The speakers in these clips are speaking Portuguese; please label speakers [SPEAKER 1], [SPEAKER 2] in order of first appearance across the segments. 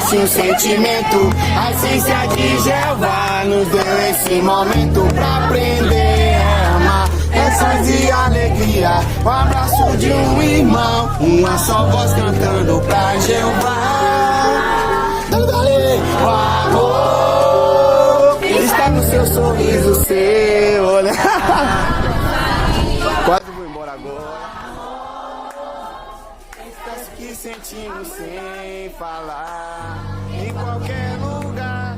[SPEAKER 1] nasce um sentimento. A essência de Jeová nos deu esse momento pra aprender a amar. Essas de alegria, o abraço de um irmão, uma só voz cantando pra Jeová. Dale, o amor está no seu sorriso, seu olhar. Quase vou embora agora. Estas que sentimos sem falar, em qualquer lugar.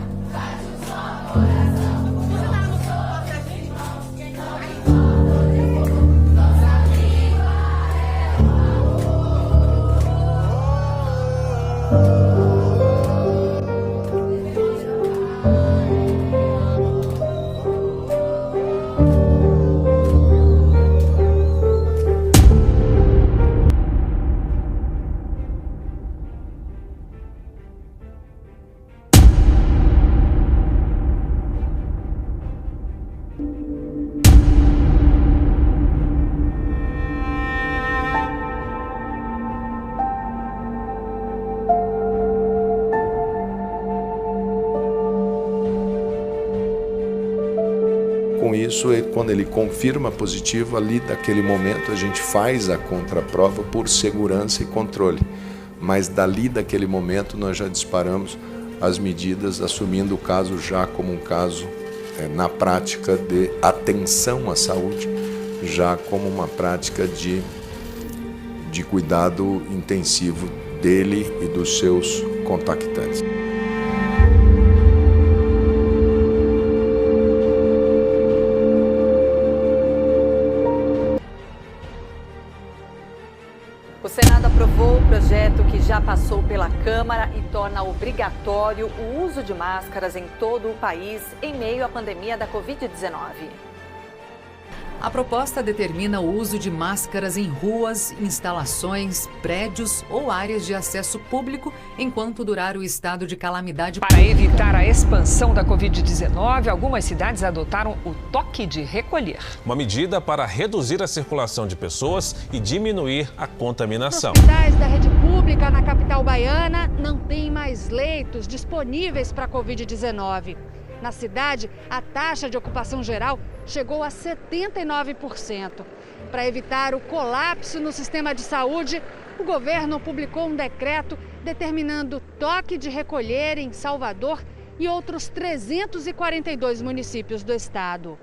[SPEAKER 2] Com isso, quando ele confirma positivo, ali daquele momento a gente faz a contraprova por segurança e controle. Mas dali daquele momento nós já disparamos as medidas, assumindo o caso já como um caso na prática de atenção à saúde, já como uma prática de cuidado intensivo dele e dos seus contactantes.
[SPEAKER 3] O Senado aprovou o projeto que já passou pela Câmara e torna obrigatório o uso de máscaras em todo o país em meio à pandemia da Covid-19.
[SPEAKER 4] A proposta determina o uso de máscaras em ruas, instalações, prédios ou áreas de acesso público enquanto durar o estado de calamidade pública.
[SPEAKER 5] Para evitar a expansão da Covid-19, algumas cidades adotaram o toque de recolher.
[SPEAKER 6] Uma medida para reduzir a circulação de pessoas e diminuir a contaminação.
[SPEAKER 7] Os hospitais da rede pública na capital baiana não têm mais leitos disponíveis para a Covid-19. Na cidade, a taxa de ocupação geral chegou a 79%. Para evitar o colapso no sistema de saúde, o governo publicou um decreto determinando toque de recolher em Salvador e outros 342 municípios do estado.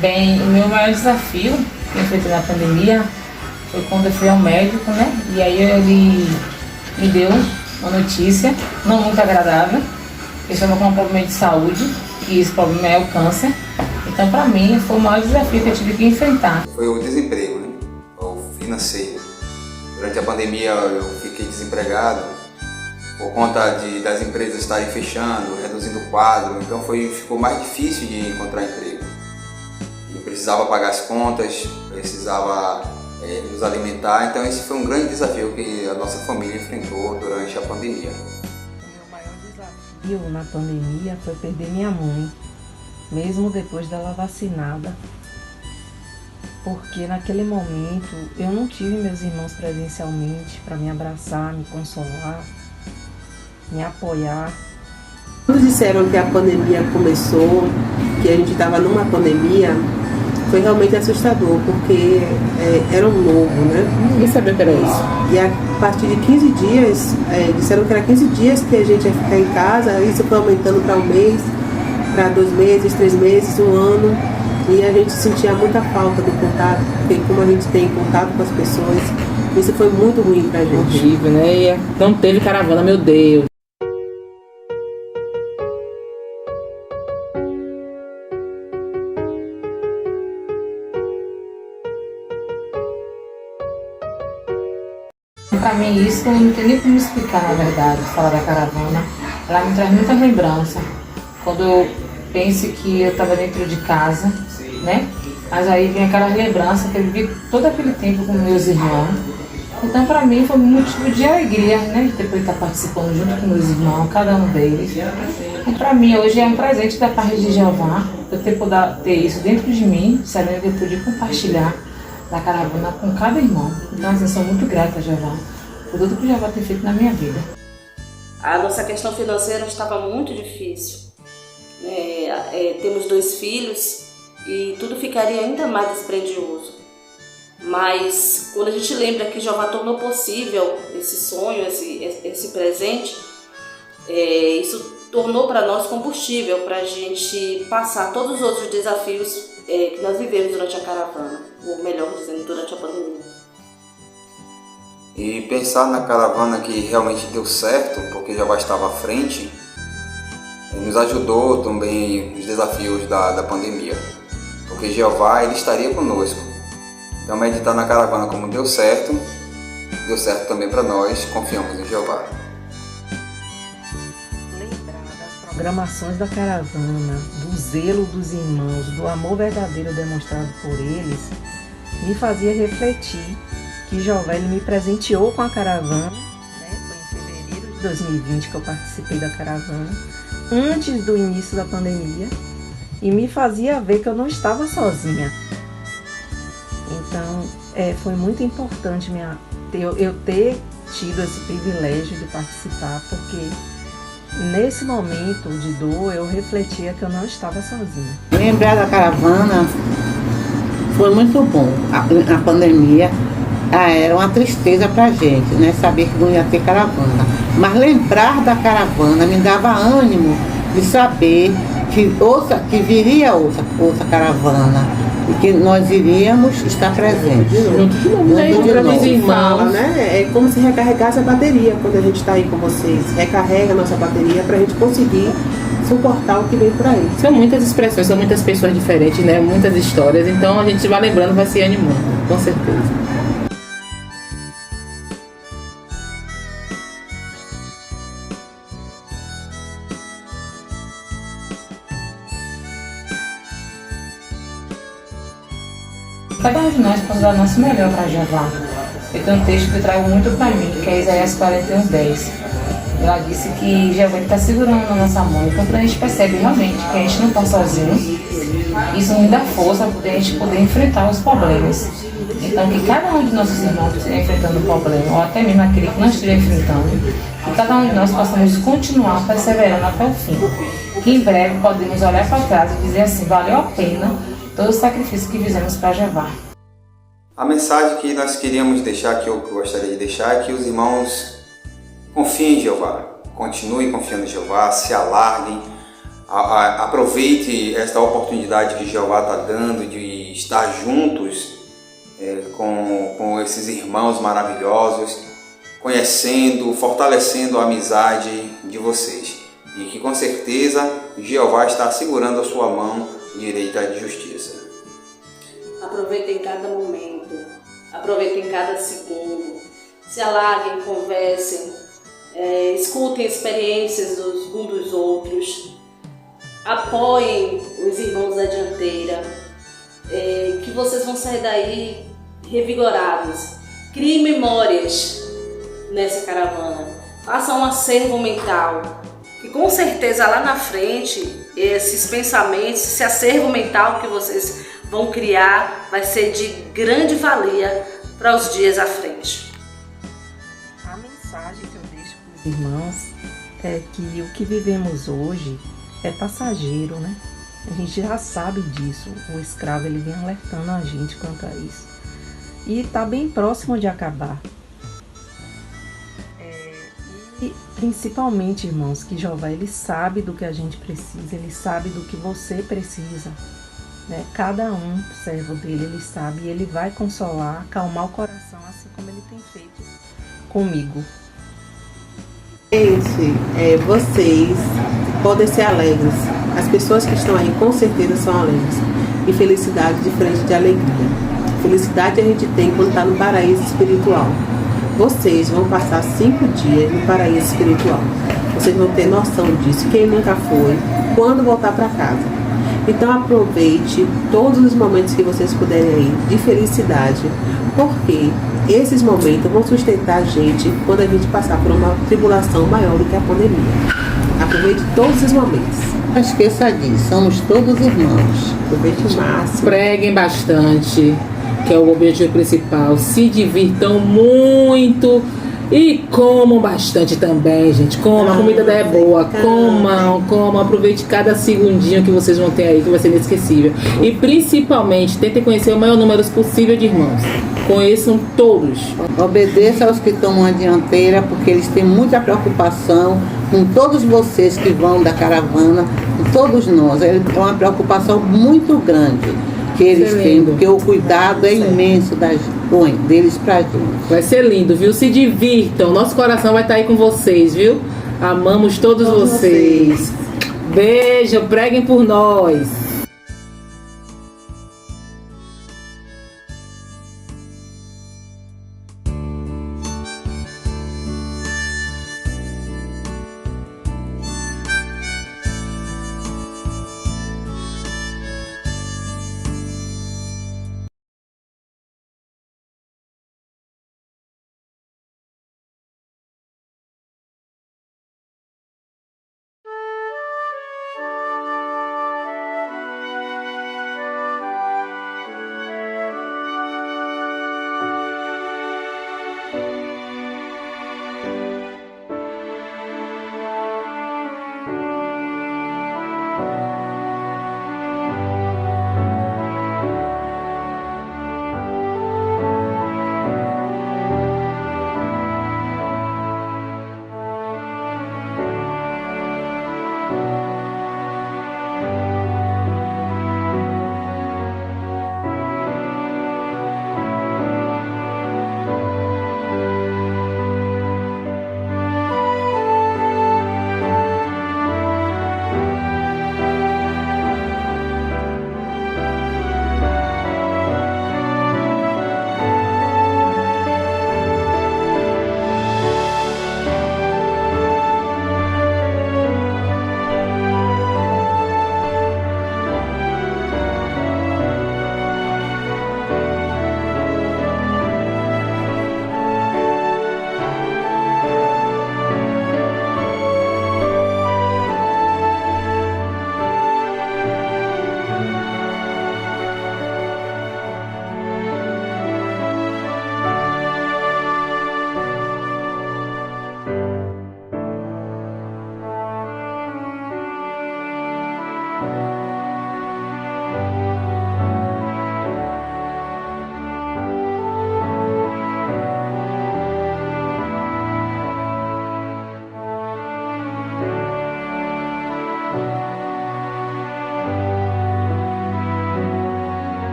[SPEAKER 8] Bem, o meu maior desafio que eu enfrentei na pandemia foi quando eu fui ao médico, né? E aí ele me deu uma notícia não muito agradável. Eu estava com um problema de saúde e esse problema é o câncer. Então, para mim, foi o maior desafio que eu tive que enfrentar.
[SPEAKER 9] Foi o desemprego, né? O financeiro. Durante a pandemia eu fiquei desempregado por conta das empresas estarem fechando, reduzindo o quadro. Então ficou mais difícil de encontrar emprego. Eu precisava pagar as contas, precisava nos alimentar, então esse foi um grande desafio que a nossa família enfrentou durante a pandemia.
[SPEAKER 10] O meu maior desafio na pandemia foi perder minha mãe, mesmo depois dela vacinada, porque naquele momento eu não tive meus irmãos presencialmente para me abraçar, me consolar, me apoiar.
[SPEAKER 11] Quando disseram que a pandemia começou, que a gente estava numa pandemia, foi realmente assustador, porque era um novo, né?
[SPEAKER 8] Ninguém sabia que era isso.
[SPEAKER 11] E a partir de 15 dias, disseram que era 15 dias que a gente ia ficar em casa, isso foi aumentando para um mês, para 2 meses, 3 meses, 1 ano. E a gente sentia muita falta do contato, porque como a gente tem contato com as pessoas, isso foi muito ruim pra gente.
[SPEAKER 8] Horrível, né? E não teve caravana, meu Deus. Pra mim isso eu não tenho nem como explicar, na verdade, falar da caravana. Ela me traz muita lembrança. Quando eu penso que eu estava dentro de casa, né? Mas aí vem aquela lembrança que eu vivi todo aquele tempo com meus irmãos. Então pra mim foi um motivo de alegria, né? Depois de estar participando junto com meus irmãos, cada um deles. E pra mim hoje é um presente da parte de Jeová, eu ter isso dentro de mim, sabendo que eu pude compartilhar da caravana com cada irmão. Então assim, eu sou muito grata a Jeová por tudo que o Jeová tem feito na minha vida.
[SPEAKER 12] A nossa questão financeira estava muito difícil. Temos 2 filhos e tudo ficaria ainda mais dispendioso. Mas quando a gente lembra que Jeová tornou possível esse sonho, esse presente, isso tornou para nós combustível para a gente passar todos os outros desafios que nós vivemos durante a caravana, ou melhor dizendo, durante a pandemia.
[SPEAKER 9] E pensar na caravana que realmente deu certo, porque Jeová estava à frente, nos ajudou também nos desafios da pandemia, porque Jeová ele estaria conosco. Então meditar na caravana como deu certo também para nós, confiamos em Jeová.
[SPEAKER 10] Lembrar das programações da caravana, do zelo dos irmãos, do amor verdadeiro demonstrado por eles, me fazia refletir que Jeová ele me presenteou com a caravana, né? Foi em fevereiro de 2020 que eu participei da caravana, antes do início da pandemia, e me fazia ver que eu não estava sozinha. Então, foi muito importante eu ter tido esse privilégio de participar, porque nesse momento de dor eu refletia que eu não estava sozinha.
[SPEAKER 13] Lembrar da caravana foi muito bom. Na pandemia era uma tristeza pra gente, né? Saber que não ia ter caravana. Mas lembrar da caravana me dava ânimo de saber que viria outra caravana e que nós iríamos estar presentes.
[SPEAKER 11] Junto de novo, fala, né? É como se recarregasse a bateria quando a gente está aí com vocês. Recarrega a nossa bateria para a gente conseguir suportar o que vem por aí.
[SPEAKER 8] São muitas expressões, são muitas pessoas diferentes, né? Muitas histórias, então a gente vai lembrando, vai se animando, com certeza. Cada um de nós pode dar o nosso melhor para Jeová. Eu tenho um texto que eu trago muito para mim, que é Isaías 41:10. Ela disse que Jeová está segurando na nossa mão. Então, quando a gente percebe realmente que a gente não está sozinho, isso nos dá força para a gente poder enfrentar os problemas. Então, que cada um de nossos irmãos que esteja enfrentando um problema, ou até mesmo aquele que não esteja enfrentando, que cada um de nós possamos continuar perseverando até o fim. Que em breve podemos olhar para trás e dizer assim, valeu a pena todo o sacrifício que fizemos para Jeová.
[SPEAKER 9] A mensagem que nós queríamos deixar, que eu gostaria de deixar, é que os irmãos confiem em Jeová, continuem confiando em Jeová, se alarguem, aproveite esta oportunidade que Jeová está dando de estar juntos com esses irmãos maravilhosos, conhecendo, fortalecendo a amizade de vocês. E que com certeza Jeová está segurando a sua mão direita de justiça.
[SPEAKER 12] Aproveitem cada momento, aproveitem cada segundo, se alarguem, conversem, escutem experiências uns dos outros, apoiem os irmãos da dianteira, que vocês vão sair daí revigorados. Criem memórias nessa caravana, façam um acervo mental, que com certeza lá na frente esses pensamentos, esse acervo mental que vocês vão criar vai ser de grande valia para os dias à frente.
[SPEAKER 10] A mensagem que eu deixo para os irmãos é que o que vivemos hoje é passageiro, né? A gente já sabe disso. O escravo ele vem alertando a gente quanto a isso. E está bem próximo de acabar. E principalmente, irmãos, que Jeová ele sabe do que a gente precisa, ele sabe do que você precisa. Né? Cada um, servo dele, ele sabe e ele vai consolar, acalmar o coração, assim como ele tem feito comigo.
[SPEAKER 11] Gente, vocês podem ser alegres. As pessoas que estão aí com certeza são alegres. E felicidade diferente de alegria. Felicidade a gente tem quando está no paraíso espiritual. Vocês vão passar 5 dias no paraíso espiritual. Vocês vão ter noção disso. Quem nunca foi, quando voltar para casa. Então aproveite todos os momentos que vocês puderem aí de felicidade, porque esses momentos vão sustentar a gente quando a gente passar por uma tribulação maior do que a pandemia. Aproveite todos os momentos.
[SPEAKER 13] Não esqueça disso, somos todos irmãos.
[SPEAKER 11] Aproveite o máximo.
[SPEAKER 8] Preguem bastante, que é o objetivo principal. Se divirtam muito e comam bastante também, gente. Comam, a comida é boa. Comam, aproveite cada segundinho que vocês vão ter aí, que vai ser inesquecível. E principalmente, tentem conhecer o maior número possível de irmãos. Conheçam todos.
[SPEAKER 13] Obedeça aos que tomam a dianteira, porque eles têm muita preocupação com todos vocês que vão da caravana, com todos nós. É uma preocupação muito grande que eles têm, porque o cuidado é imenso deles pra gente.
[SPEAKER 8] Vai ser lindo, viu? Se divirtam. Nosso coração vai estar aí com vocês, viu? Amamos todos vocês. Beijo, preguem por nós.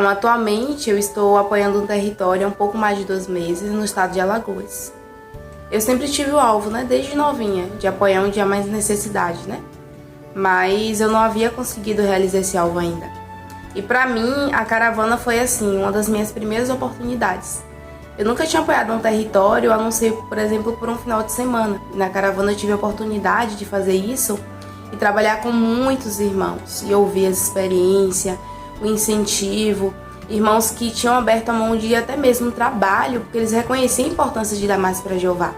[SPEAKER 14] Então, atualmente, eu estou apoiando um território há um pouco mais de 2 meses no estado de Alagoas. Eu sempre tive o alvo, né, desde novinha, de apoiar onde há mais necessidade, né? Mas eu não havia conseguido realizar esse alvo ainda. E para mim, a caravana foi, assim, uma das minhas primeiras oportunidades. Eu nunca tinha apoiado um território, a não ser, por exemplo, por um final de semana. Na caravana eu tive a oportunidade de fazer isso e trabalhar com muitos irmãos e ouvir as experiências, o incentivo, irmãos que tinham aberto a mão de até mesmo trabalho, porque eles reconheciam a importância de dar mais para Jeová.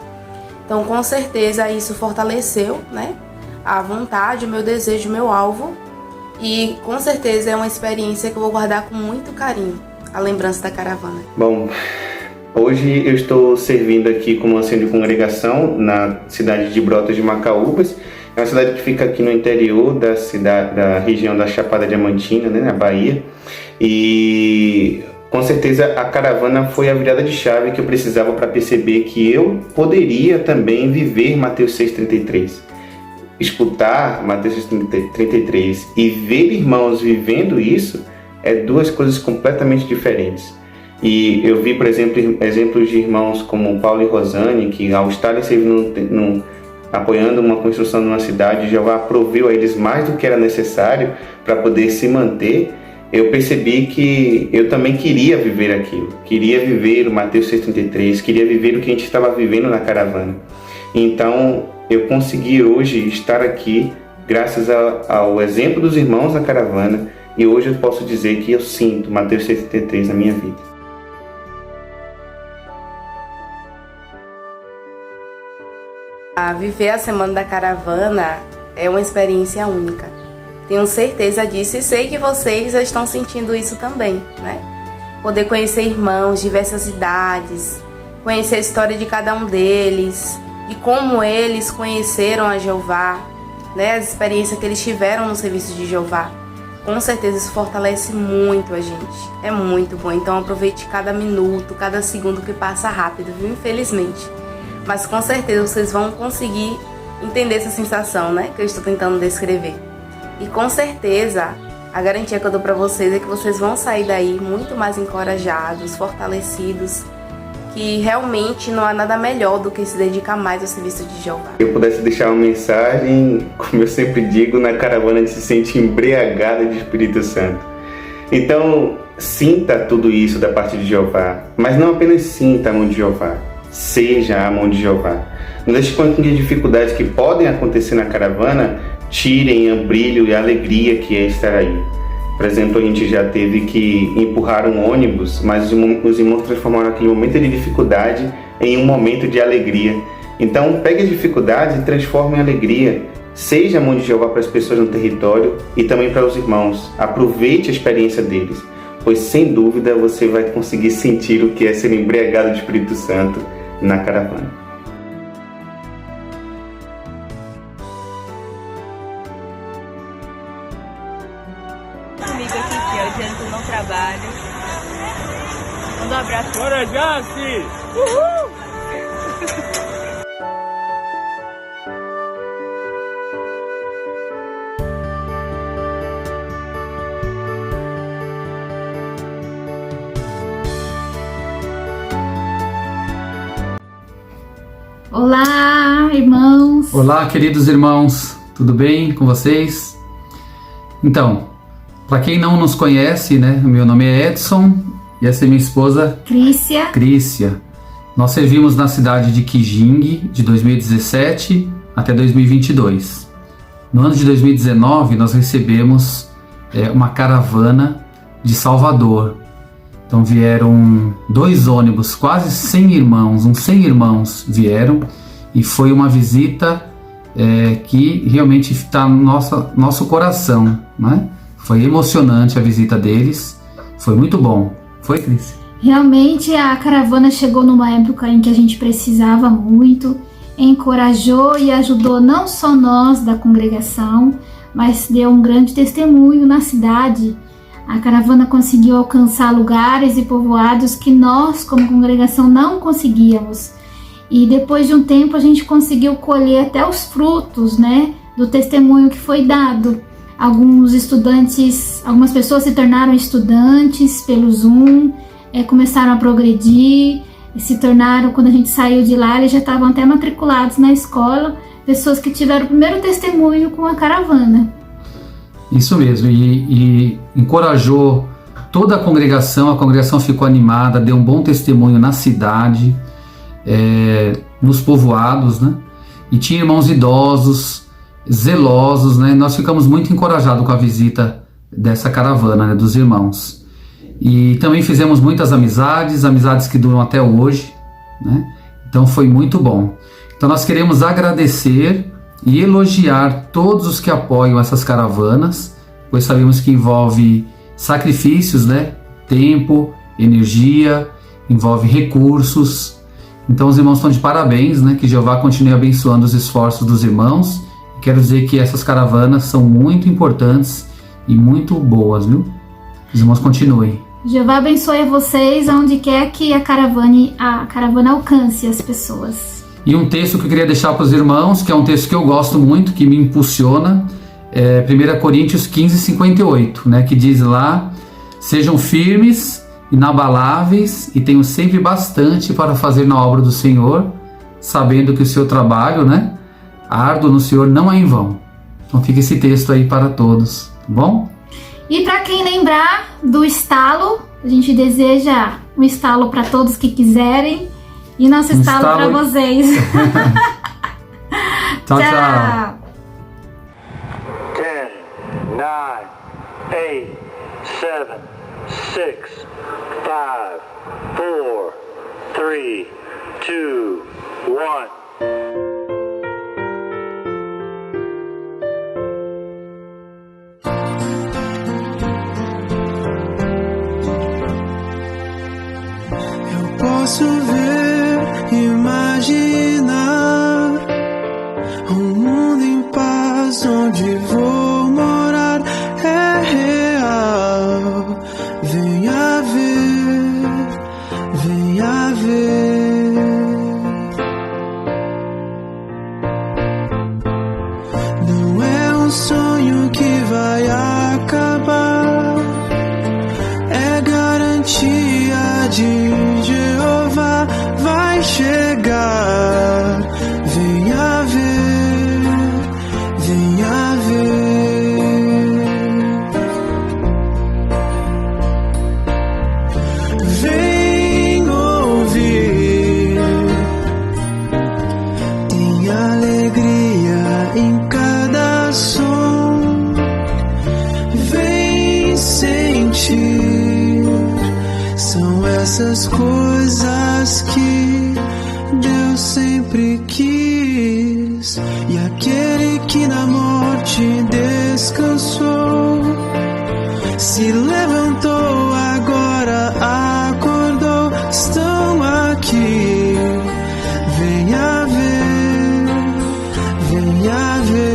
[SPEAKER 14] Então, com certeza, isso fortaleceu, né, a vontade, o meu desejo, o meu alvo, e com certeza é uma experiência que eu vou guardar com muito carinho, a lembrança da caravana.
[SPEAKER 15] Bom, hoje eu estou servindo aqui como ancião de congregação na cidade de Brotas de Macaúbas. É uma cidade que fica aqui no interior da cidade, da região da Chapada Diamantina, né, na Bahia. E com certeza a caravana foi a virada de chave que eu precisava para perceber que eu poderia também viver Mateus 6,33. Escutar Mateus 6,33 e ver irmãos vivendo isso é 2 coisas completamente diferentes. E eu vi, por exemplo, exemplos de irmãos como Paulo e Rosane, que ao estarem servindo apoiando uma construção de uma cidade, Jeová proveu a eles mais do que era necessário para poder se manter. Eu percebi que eu também queria viver aquilo, queria viver o Mateus 6,33, queria viver o que a gente estava vivendo na caravana. Então, eu consegui hoje estar aqui graças ao exemplo dos irmãos na caravana, e hoje eu posso dizer que eu sinto Mateus 6,33 na minha vida.
[SPEAKER 14] Viver a Semana da Caravana é uma experiência única. Tenho certeza disso e sei que vocês já estão sentindo isso também, né? Poder conhecer irmãos de diversas idades, conhecer a história de cada um deles, de como eles conheceram a Jeová, né? As experiências que eles tiveram no serviço de Jeová. Com certeza isso fortalece muito a gente. É muito bom. Então aproveite cada minuto, cada segundo que passa rápido, viu? Infelizmente. Mas com certeza vocês vão conseguir entender essa sensação, né, que eu estou tentando descrever. E com certeza, a garantia que eu dou para vocês é que vocês vão sair daí muito mais encorajados, fortalecidos, que realmente não há nada melhor do que se dedicar mais ao serviço de Jeová.
[SPEAKER 15] Se eu pudesse deixar uma mensagem, como eu sempre digo, na caravana a gente se sente embriagada de Espírito Santo. Então, sinta tudo isso da parte de Jeová, mas não apenas sinta a mão de Jeová. Seja a mão de Jeová. Não deixe com que as dificuldades que podem acontecer na caravana tirem o brilho e a alegria que é estar aí. Por exemplo, a gente já teve que empurrar um ônibus, mas os irmãos transformaram aquele momento de dificuldade em um momento de alegria. Então, pegue as dificuldades e transforme em alegria. Seja a mão de Jeová para as pessoas no território e também para os irmãos. Aproveite a experiência deles, pois sem dúvida você vai conseguir sentir o que é ser embriagado de Espírito Santo na caravana.
[SPEAKER 16] Comigo aqui, ó, dizendo que eu não trabalho. Manda um abraço.
[SPEAKER 17] Bora, Jaci!
[SPEAKER 16] Uhul!
[SPEAKER 18] Olá, irmãos!
[SPEAKER 19] Olá, queridos irmãos, tudo bem com vocês? Então, para quem não nos conhece, né, meu nome é Edson e essa é minha esposa Crícia. Nós servimos na cidade de Quijingue de 2017 até 2022. No ano de 2019, nós recebemos uma caravana de Salvador. Então vieram 2 ônibus, quase 100 irmãos, uns 100 irmãos vieram, e foi uma visita que realmente está no nosso coração, né? Foi emocionante a visita deles, foi muito bom. Foi, Cris?
[SPEAKER 18] Realmente a caravana chegou numa época em que a gente precisava muito, encorajou e ajudou não só nós da congregação, mas deu um grande testemunho na cidade. A caravana conseguiu alcançar lugares e povoados que nós, como congregação, não conseguíamos. E depois de um tempo a gente conseguiu colher até os frutos, né, do testemunho que foi dado. Algumas pessoas se tornaram estudantes pelo Zoom, começaram a progredir, se tornaram, quando a gente saiu de lá, eles já estavam até matriculados na escola, pessoas que tiveram o primeiro testemunho com a caravana.
[SPEAKER 19] Isso mesmo, e encorajou toda a congregação ficou animada, deu um bom testemunho na cidade, nos povoados, né? E tinha irmãos idosos, zelosos, né? Nós ficamos muito encorajados com a visita dessa caravana, né, dos irmãos. E também fizemos muitas amizades que duram até hoje, né? Então foi muito bom. Então nós queremos agradecer e elogiar todos os que apoiam essas caravanas, pois sabemos que envolve sacrifícios, né? Tempo, energia, envolve recursos. Então os irmãos estão de parabéns, né? Que Jeová continue abençoando os esforços dos irmãos. Quero dizer que essas caravanas são muito importantes e muito boas, viu? Os irmãos continuem.
[SPEAKER 18] Jeová abençoe a vocês onde quer que a caravana alcance as pessoas.
[SPEAKER 19] E um texto que eu queria deixar para os irmãos, que é um texto que eu gosto muito, que me impulsiona, é 1 Coríntios 15:58, né? Que diz lá: sejam firmes, inabaláveis e tenham sempre bastante para fazer na obra do Senhor, sabendo que o seu trabalho, né, árduo no Senhor não é em vão. Então fica esse texto aí para todos, tá bom?
[SPEAKER 18] E para quem lembrar do estalo, a gente deseja um estalo para todos que quiserem e nosso estalo para vocês.
[SPEAKER 19] Tchau, tchau.
[SPEAKER 17] 10, 9, 8, 7, 6, 5, 4, 3, 2, 1.
[SPEAKER 20] Posso ver, imaginar um mundo em paz onde vou morar. É real. Venha ver, venha ver. Não é um sonho que vai acabar, é garantia de Jeová vai chegar. Venha ver, venha ver. Vem ouvir, tem alegria em cada som. Vem sentir, são essas coisas que Deus sempre quis. E aquele que na morte descansou se levantou, agora acordou. Estão aqui. Venha ver, venha ver.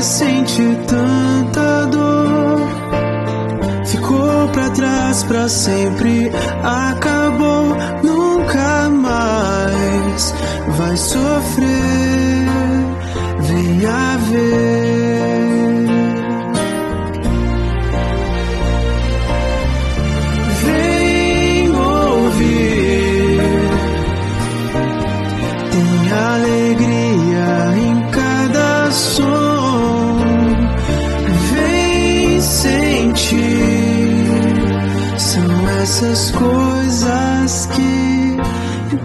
[SPEAKER 20] Sente tanta dor, ficou pra trás pra sempre, acabou, nunca mais vai sofrer. Venha ver, vem ouvir, tem alegria em cada som. São essas coisas que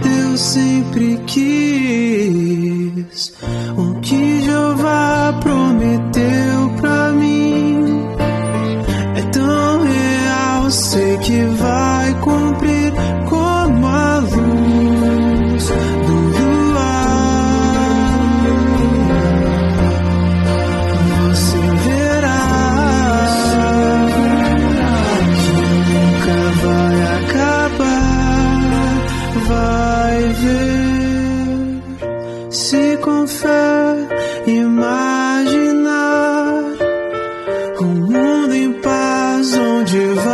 [SPEAKER 20] Deus sempre quis. O que Jeová prometeu pra mim é tão real, sei que vai cumprir como a luz do luar. Você onde vai.